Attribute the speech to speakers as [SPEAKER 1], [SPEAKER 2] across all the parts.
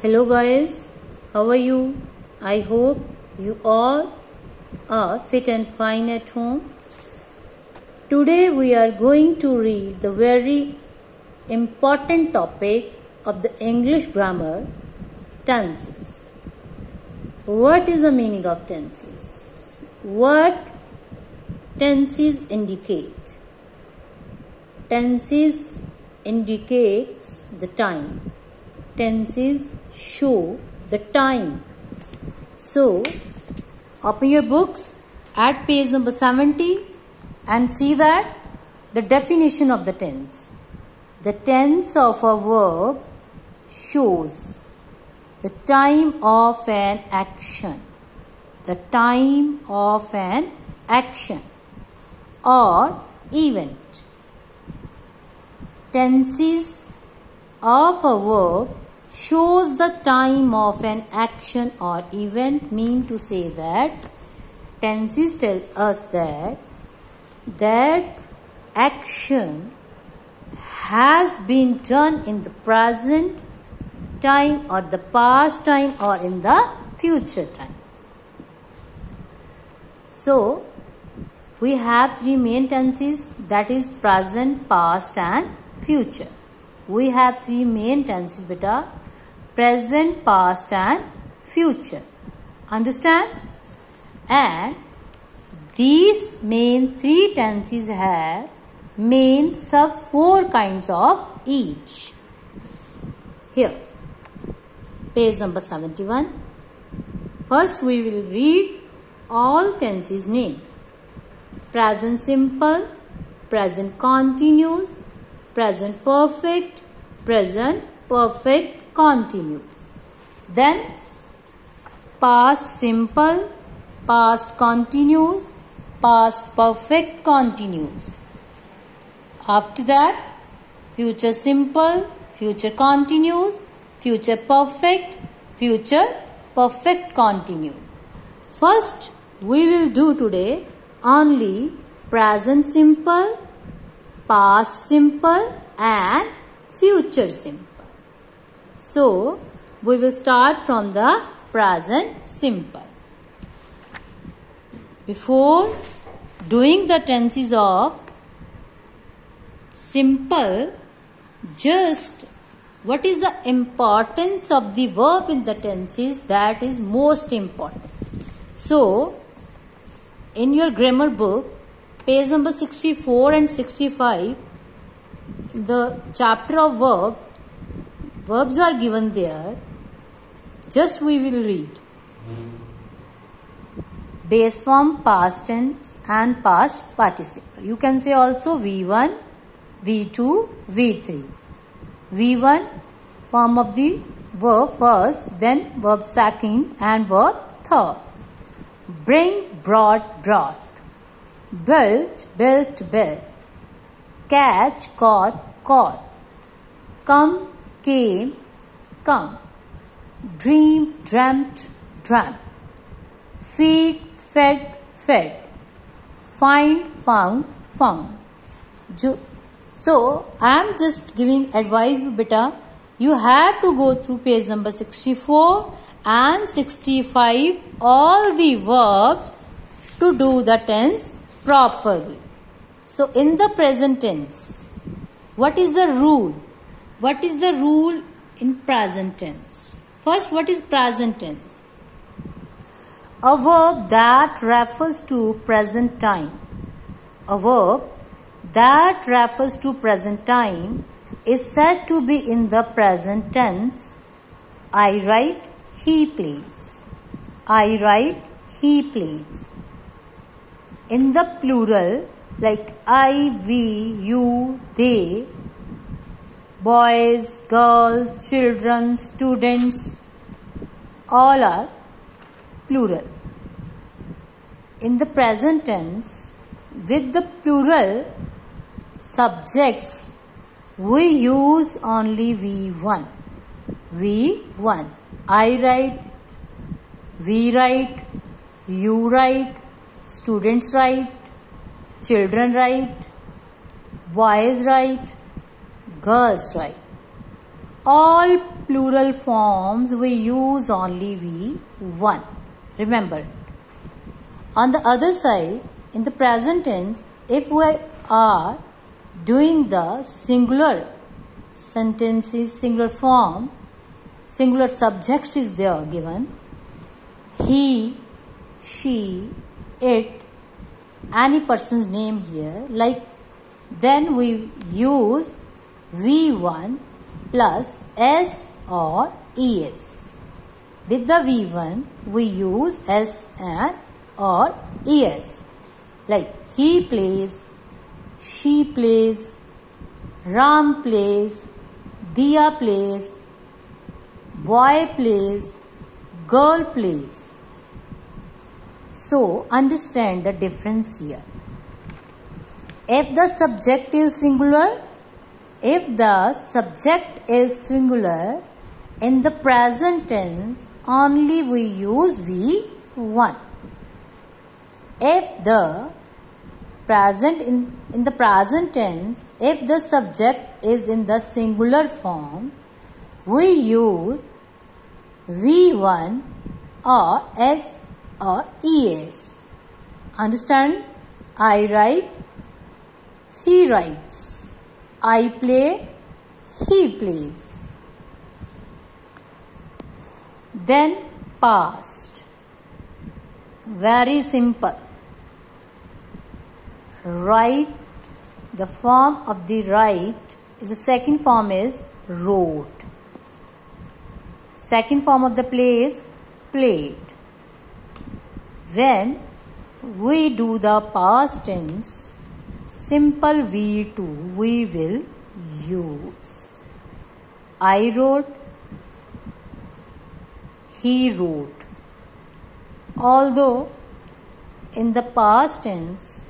[SPEAKER 1] Hello guys, how are you? I hope you all are fit and fine at home. Today we are going to read the very important topic of the English grammar, tenses. What is the meaning of tenses? What tenses indicate? Tenses indicates the time. Tenses show the time. So, open your books at page number 70 and see that the definition of the tense. The tense of a verb shows the time of an action. The time of an action or event. Tenses of a verb shows the time of an action or event, mean to say that tenses tell us that action has been done in the present time or the past time or in the future time. So, we have three main tenses, that is present, past and future. We have three main tenses, beta. Present, past and future. Understand? And these main three tenses have main sub four kinds of each. Here, page number 71. First we will read all tenses name. Present simple, present continuous, present perfect, present perfect continuous. Then past simple, past continuous, past perfect continuous. After that, future simple, future continuous, future perfect continuous. First, we will do today only present simple, past simple and future simple. So, we will start from the present simple. Before doing the tenses of simple, just what is the importance of the verb in the tenses, that is most important. So, in your grammar book, page number 64 and 65, the chapter of verbs are given there. Just we will read. Base form, past tense and past participle. You can say also V1, V2, V3. V1 form of the verb first, then verb second and verb third. Bring, brought, brought. Built, built, built. Catch, caught, caught. Come, came, come. Dream, dreamt, dreamt. Feed, fed, fed. Find, found, found. So, I am just giving advice, beta. You have to go through page number 64 and 65, all the verbs to do the tense properly. So, in the present tense, what is the rule? What is the rule in present tense? First, what is present tense? A verb that refers to present time. A verb that refers to present time is said to be in the present tense. I write, he plays. I write, he plays. In the plural, like I, we, you, they, boys, girls, children, students, all are plural. In the present tense, with the plural subjects, we use only V1. V1. I write, we write, you write, students write, children write, boys write, girls write. All plural forms we use only V1. Remember. On the other side, in the present tense, if we are doing the singular sentences, singular form, singular subjects is there given, he, she, it, any person's name here, like, then we use V1 plus S or ES. With the V1, we use S and or ES. Like, he plays, she plays, Ram plays, Diya plays, boy plays, girl plays. So, understand the difference here. If the subject is singular, in the present tense, only we use V1. If the present in the present tense, if the subject is in the singular form, we use V1 or S or ES. Understand? I write, he writes. I play, he plays. Then past. Very simple. Write, the form of the write is the second form is wrote. Second form of the play is played. When we do the past tense, simple V2 we will use. I wrote, he wrote. Although in the past tense,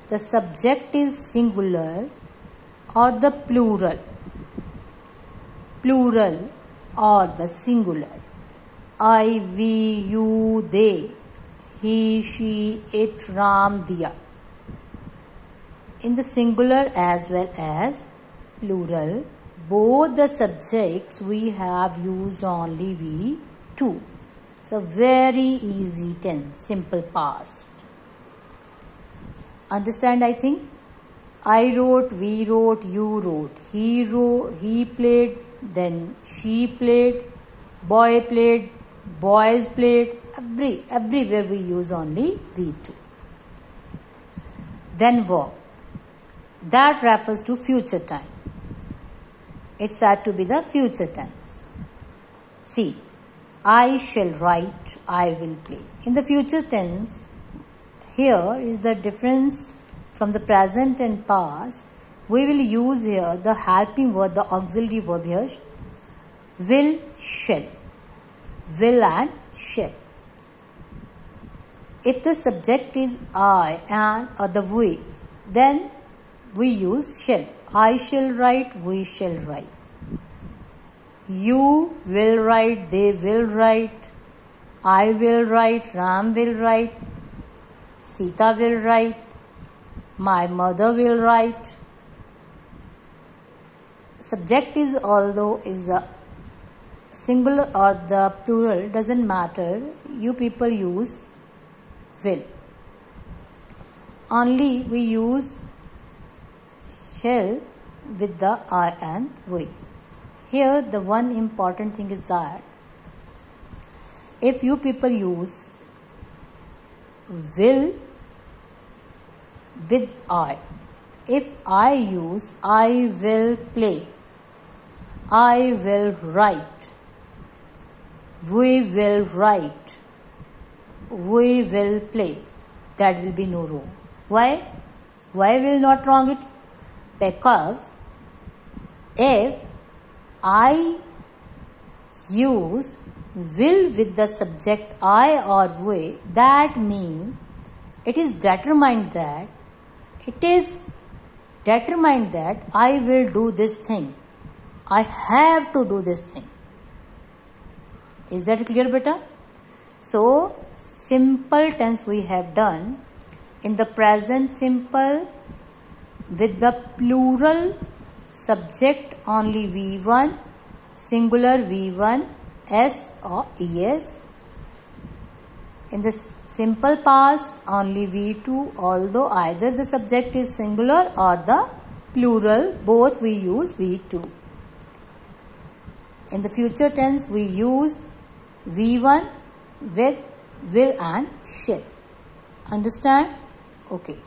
[SPEAKER 1] the subject is singular or the plural or the singular. I, we, you, they, he, she, it, Ram, Diya. In the singular as well as plural, both the subjects we have used only V2. So very easy tense, simple past. Understand, I think? I wrote, we wrote, you wrote, he played, then she played, boy played, boys played, everywhere we use only V2. Then verb. That refers to future time. It's said to be the future tense. See, I shall write, I will play. In the future tense, here is the difference from the present and past. We will use here the helping word, the auxiliary verb here, will, shall. Will and shall. If the subject is I and or the we, then we use shall. I shall write, we shall write. You will write, they will write. I will write, Ram will write. Sita will write. My mother will write. Subject is, although is a singular or the plural, doesn't matter. You people use will. Only we use shall with the I and we. Here the one important thing is that if you people use will with I, if I use I will play, I will write, we will write, we will play, that will be no wrong. Why? Why will not wrong it? Because if I use will with the subject I or we, that means it is determined that I will do this thing. I have to do this thing. Is that clear, beta? So, simple tense we have done. In the present simple, with the plural subject only V1, singular V1, S or ES. In the simple past, only V2, although either the subject is singular or the plural, both we use V2. In the future tense, we use V1 with will and shall. Understand? Okay.